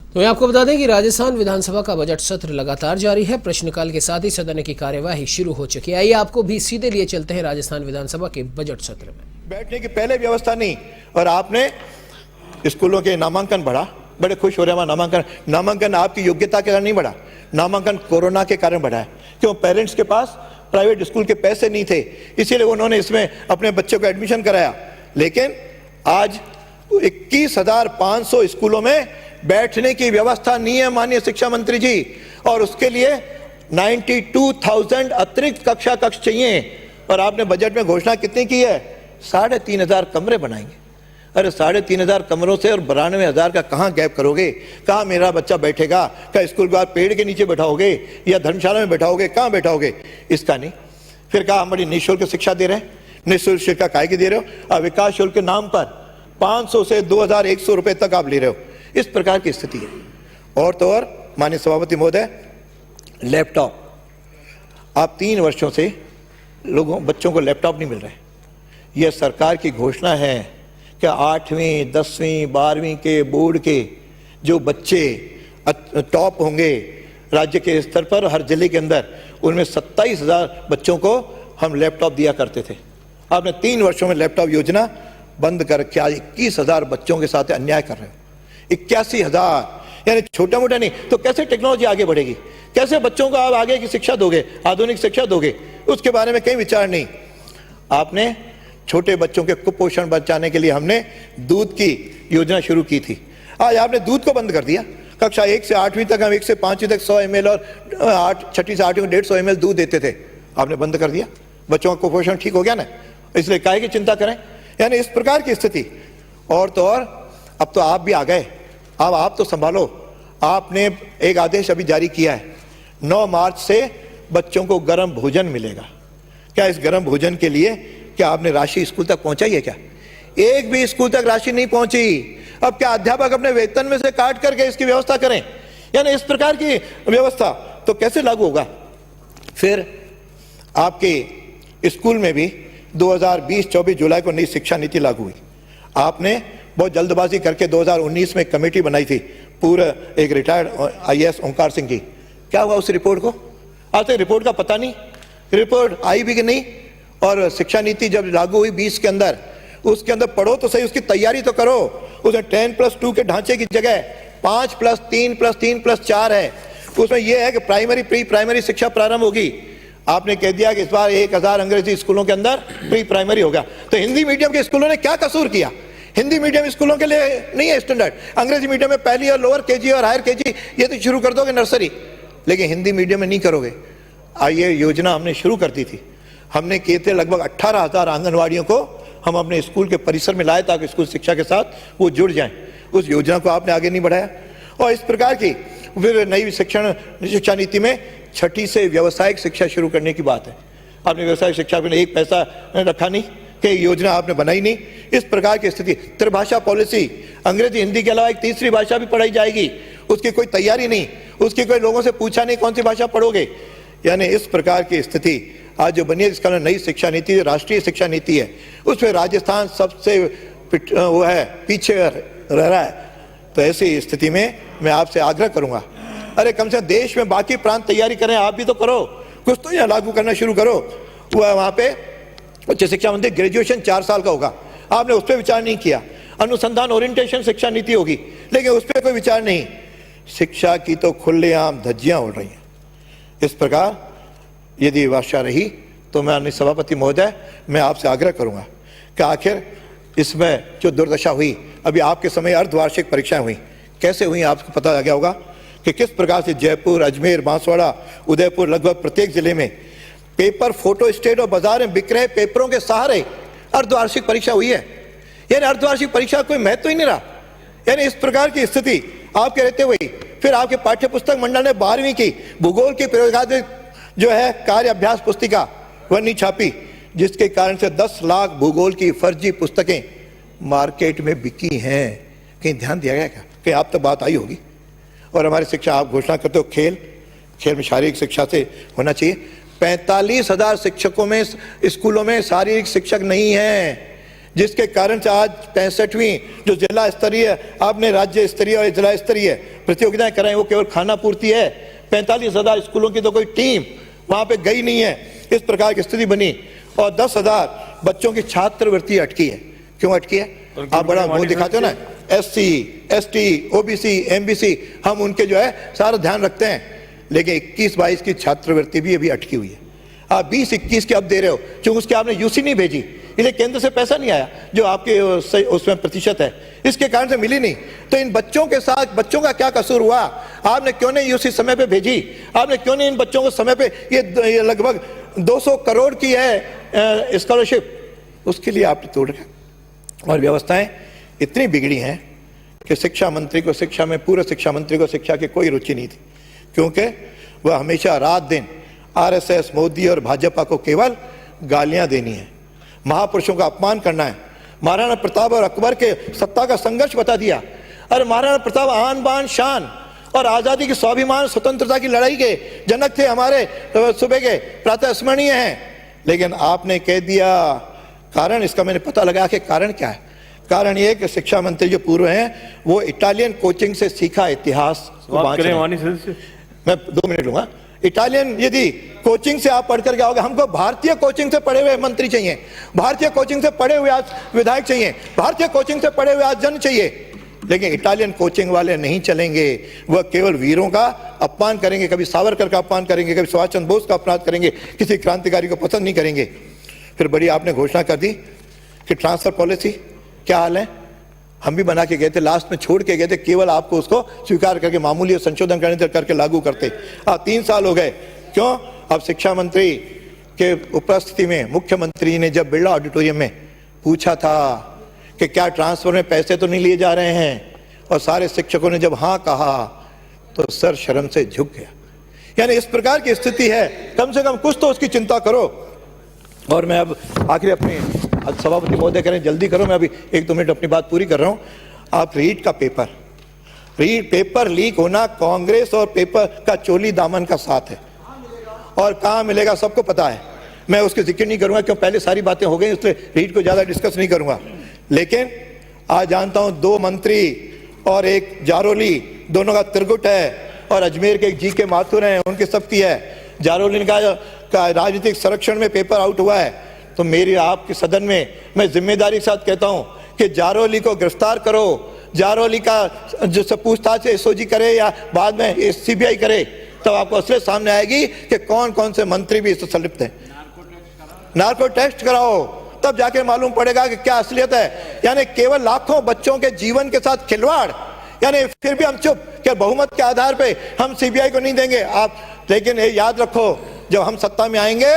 तो आपको बता दें कि राजस्थान विधानसभा का बजट सत्र लगातार जारी है। प्रश्नकाल के साथ ही सदन की कार्यवाही शुरू हो चुकी है। आइए आपको भी सीधे लिए चलते हैं राजस्थान विधानसभा के बजट सत्र में। बैठने की पहले व्यवस्था नहीं, और आपने स्कूलों के नामांकन बढ़ा, बड़े खुश हो रहे हैं। नामांकन आपकी योग्यता के कारण नहीं बढ़ा, नामांकन कोरोना के कारण बढ़ा है। क्यों? पेरेंट्स के पास प्राइवेट स्कूल के पैसे नहीं थे, इसीलिए उन्होंने इसमें अपने बच्चों को एडमिशन कराया। लेकिन आज 21,500 स्कूलों में बैठने की व्यवस्था नहीं है माननीय शिक्षा मंत्री जी, और उसके लिए 92,000 अतिरिक्त कक्षा कक्ष चाहिए। और आपने बजट में घोषणा कितनी की है? 3,500 कमरे बनाएंगे। अरे 3,500 कमरों से और 92,000 का कहाँ गैप करोगे? कहाँ मेरा बच्चा बैठेगा? क्या स्कूल के बाद पेड़ के नीचे बैठाओगे या धर्मशाला में बैठाओगे? कहाँ बैठाओगे? इसका नहीं। फिर कहा हम बड़ी निःशुल्क शिक्षा दे रहे हैं। निःशुल्क शिक्षा काहे की दे रहे हो? अब विकास शुल्क के नाम पर 500 से 2,100 रुपए तक आप ले रहे हो। इस प्रकार की स्थिति है। और तो और माननीय सभापति महोदय, लैपटॉप, आप 3 वर्षों से बच्चों को लैपटॉप नहीं मिल रहे। यह सरकार की घोषणा है कि 8वीं 10वीं 12वीं के बोर्ड के जो बच्चे टॉप होंगे राज्य के स्तर पर, हर जिले के अंदर, उनमें 27,000 बच्चों को हम लैपटॉप दिया करते थे। आपने 3 वर्षों में लैपटॉप योजना बंद कर रखी। आज 21,000 बच्चों के साथ अन्याय कर रहे हो। 81,000, यानी छोटा मोटा नहीं तो कैसे टेक्नोलॉजी आगे बढ़ेगी? कैसे बच्चों को आप आगे की शिक्षा दोगे, आधुनिक शिक्षा दोगे? उसके बारे में कहीं विचार नहीं। आपने छोटे बच्चों के कुपोषण बचाने के लिए हमने दूध की योजना शुरू की थी। आज आपने दूध को बंद कर दिया। कक्षा 1 से 8वीं तक हम 1 से 5वीं तक 100 ml और 6ठी से 8वीं 150 ml दूध देते थे, आपने बंद कर दिया। बच्चों का कुपोषण ठीक हो गया ना? इसलिए काहे की चिंता करें? यानी इस प्रकार की स्थिति। और तो और अब तो आप भी आ गए, अब आप तो संभालो। आपने एक आदेश अभी जारी किया है, 9 मार्च से बच्चों को गर्म भोजन मिलेगा। क्या इस गर्म भोजन के लिए क्या आपने राशि स्कूल तक पहुंचाई है? क्या एक भी स्कूल तक राशि नहीं पहुंची। अब क्या अध्यापक अपने वेतन में से काट करके इसकी व्यवस्था करें? यानी इस प्रकार की व्यवस्था तो कैसे लागू होगा? फिर आपके स्कूल में भी 2020-24 जुलाई को नई शिक्षा नीति लागू हुई। आपने बहुत जल्दबाजी करके 2019 में कमेटी बनाई थी, पूरा एक रिटायर्ड IAS ओंकार सिंह की। क्या हुआ उस रिपोर्ट को? आज तक रिपोर्ट का पता नहीं, रिपोर्ट आई भी कि नहीं। और शिक्षा नीति जब लागू हुई 20 के अंदर, उसके अंदर पढ़ो तो सही, उसकी तैयारी तो करो। उसमें 10+2 के ढांचे की जगह 5+3+3+4 है। उसमें यह है कि प्राइमरी प्री प्राइमरी शिक्षा प्रारंभ होगी। आपने कह दिया कि इस बार 1,000 अंग्रेजी स्कूलों के अंदर प्री प्राइमरी होगा। तो हिंदी मीडियम के स्कूलों ने क्या कसूर किया? हिंदी मीडियम स्कूलों के लिए नहीं है स्टैंडर्ड। अंग्रेजी मीडियम में पहली और लोअर KG और हायर KG ये तो शुरू कर दोगे, नर्सरी, लेकिन हिंदी मीडियम में नहीं करोगे। ये योजना हमने शुरू कर दी थी। हमने किए थे लगभग 18,000 आंगनवाड़ियों को हम अपने स्कूल के परिसर में लाए ताकि स्कूल शिक्षा के साथ वो जुड़ जाएं। उस योजना को आपने आगे नहीं बढ़ाया। और इस प्रकार की फिर नई शिक्षा नीति में 6ठी से व्यावसायिक शिक्षा शुरू करने की बात है। आपने व्यावसायिक शिक्षा में 1 पैसा रखा नहीं, कि योजना आपने बनाई नहीं। इस प्रकार की स्थिति। त्रिभाषा पॉलिसी, अंग्रेजी हिंदी के अलावा एक तीसरी भाषा भी पढ़ाई जाएगी, उसकी कोई तैयारी नहीं, उसकी कोई लोगों से पूछा नहीं कौन सी भाषा पढ़ोगे। यानी इस प्रकार की स्थिति आज जो बनी है, जिसका नई शिक्षा नीति, राष्ट्रीय शिक्षा नीति है, उसमें राजस्थान सबसे वो है पीछे रह रहा है। तो ऐसी स्थिति में मैं आपसे आग्रह करूंगा, अरे कम से कम देश में बाकी प्रांत तैयारी करें, आप भी तो करो, कुछ तो यहाँ लागू करना शुरू करो। वहाँ पे उच्च शिक्षा मंत्री ग्रेजुएशन 4 साल का होगा, आपने उस पर विचार नहीं किया। अनुसंधान ओरिएंटेशन शिक्षा नीति होगी, लेकिन उस पर कोई विचार नहीं। शिक्षा की तो खुलेआम धज्जियां उड़ रही हैं। इस प्रकार यदि वर्षा रही तो मैं माननीय सभापति महोदय, मैं आपसे आग्रह करूंगा कि आखिर इसमें जो दुर्दशा हुई, अभी आपके समय अर्धवार्षिक परीक्षाएं हुई, कैसे हुई आपको पता लग गया होगा कि किस प्रकार से जयपुर, अजमेर, बांसवाड़ा, उदयपुर, लगभग प्रत्येक जिले में पेपर फोटो स्टेट और बाजार में बिक रहे पेपरों के सहारे अर्धवार्षिक परीक्षा हुई है। यानी अर्धवार्षिक परीक्षा कोई महत्व ही नहीं रहा। यानी इस प्रकार की स्थिति आपके रहते हुए फिर आपके पाठ्य पुस्तक मंडल ने 12वीं की भूगोल की प्रयोगात्मक जो है कार्य अभ्यास पुस्तिका वह नहीं छापी, जिसके कारण से 10 लाख भूगोल की फर्जी पुस्तकें मार्केट में बिकी हैं। कहीं ध्यान दिया गया क्या? कहीं आप तक बात आई होगी। और हमारी शिक्षा आप घोषणा करते हो खेल में शारीरिक शिक्षा से होना चाहिए। 45,000 शिक्षकों में स्कूलों में शारीरिक शिक्षक नहीं है। जिसके कारण से आज 65वीं जो जिला स्तरीय आपने राज्य स्तरीय और जिला स्तरीय प्रतियोगिताएं कराई, वो केवल खाना पूर्ति है। 45,000 स्कूलों की तो कोई टीम वहां पे गई नहीं है, इस प्रकार की स्थिति बनी। और 10,000 बच्चों की छात्रवृत्ति अटकी है। क्यों अटकी है? आप बड़ा मुंह दिखाते हो ना, SC, ST, OBC, MBC, हम उनके जो है सारा ध्यान रखते हैं, लेकिन 21-22 की छात्रवृत्ति भी अभी अटकी हुई है। आप 20-21 की अब दे रहे हो, क्योंकि उसके आपने यूसी नहीं भेजी, इसलिए केंद्र से पैसा नहीं आया जो आपके उसमें प्रतिशत है, इसके कारण से मिली नहीं। तो इन बच्चों के साथ बच्चों का क्या कसूर हुआ? आपने क्यों नहीं यूसी समय पे भेजी? आपने क्यों नहीं इन बच्चों को समय पे, ये लगभग 200 करोड़ की है स्कॉलरशिप, उसके लिए आपने तोड़ रखा। और व्यवस्थाएं इतनी बिगड़ी हैं कि शिक्षा मंत्री को शिक्षा में, पूर्व शिक्षा मंत्री को शिक्षा की कोई रुचि नहीं थी, क्योंकि वह हमेशा रात दिन RSS, मोदी और भाजपा को केवल गालियां देनी है, महापुरुषों का अपमान करना है। महाराणा प्रताप और अकबर के सत्ता का संघर्ष बता दिया। अरे महाराणा प्रताप आन बान शान और आजादी की स्वाभिमान स्वतंत्रता की लड़ाई के जनक थे, हमारे सुबह के प्रातः स्मरणीय हैं, लेकिन आपने कह दिया। कारण इसका मैंने पता लगा कि कारण क्या है। कारण ये कि शिक्षा मंत्री जो पूर्व हैं वो इटालियन कोचिंग से सीखा इतिहास मैं 2 मिनट लूंगा। इटालियन यदि कोचिंग से आप पढ़ करके आओगे, हमको भारतीय कोचिंग से पढ़े हुए मंत्री चाहिए, भारतीय कोचिंग से पढ़े हुए आज विधायक चाहिए, भारतीय कोचिंग से पढ़े हुए आज जन चाहिए। लेकिन इटालियन कोचिंग वाले नहीं चलेंगे, वह केवल वीरों का अपमान करेंगे, कभी सावरकर का अपमान करेंगे, कभी सुभाष चंद्र बोस का अपमान करेंगे, किसी क्रांतिकारी को पसंद नहीं करेंगे। फिर बड़ी आपने घोषणा कर दी कि ट्रांसफर पॉलिसी क्या हाल है? हम भी बना के गए थे, लास्ट में छोड़ के गए थे, केवल आपको उसको स्वीकार करके मामूली संशोधन करके लागू करते। 3 साल हो गए। क्यों? अब शिक्षा मंत्री के उपस्थिति में मुख्यमंत्री ने जब बिरला ऑडिटोरियम में पूछा था कि क्या ट्रांसफर में पैसे तो नहीं लिए जा रहे हैं, और सारे शिक्षकों ने जब हाँ कहा तो सर शर्म से झुक गया। यानी इस प्रकार की स्थिति है, कम से कम कुछ तो उसकी चिंता करो। और मैं अब आखिर अपनी सभापति महोदय करें जल्दी करो, मैं अभी 1-2 मिनट अपनी बात पूरी कर रहा हूं। आप रीट का पेपर लीक होना कांग्रेस और पेपर का चोली दामन का साथ है, और कहां मिलेगा सबको पता है। मैं उसके जिक्र नहीं करूंगा क्यों पहले सारी बातें हो गई, इसलिए रीट को ज्यादा डिस्कस नहीं करूंगा। लेकिन आज जानता हूं 2 मंत्री और एक जारोली, दोनों का तिरगुट है, और अजमेर के एक GK माथुर हैं, उनकी सबकी है। जारोली ने कहा राजनीतिक संरक्षण में पेपर आउट हुआ है, तो मेरी आपके सदन में मैं जिम्मेदारी के साथ कहता हूं कि जारोली को गिरफ्तार करो। जारोली का जो पूछताछ SOG करे या बाद में CBI करे, तब आपको असलियत सामने आएगी कि कौन कौन से मंत्री भी इससे संलिप्त हैं। नार्को टेस्ट कराओ, तब जाके मालूम पड़ेगा कि क्या असलियत है। यानी केवल लाखों बच्चों के जीवन के साथ खिलवाड़, यानी फिर भी हम चुप कि बहुमत के आधार पे हम CBI को नहीं देंगे आप। लेकिन ये याद रखो, जब हम सत्ता में आएंगे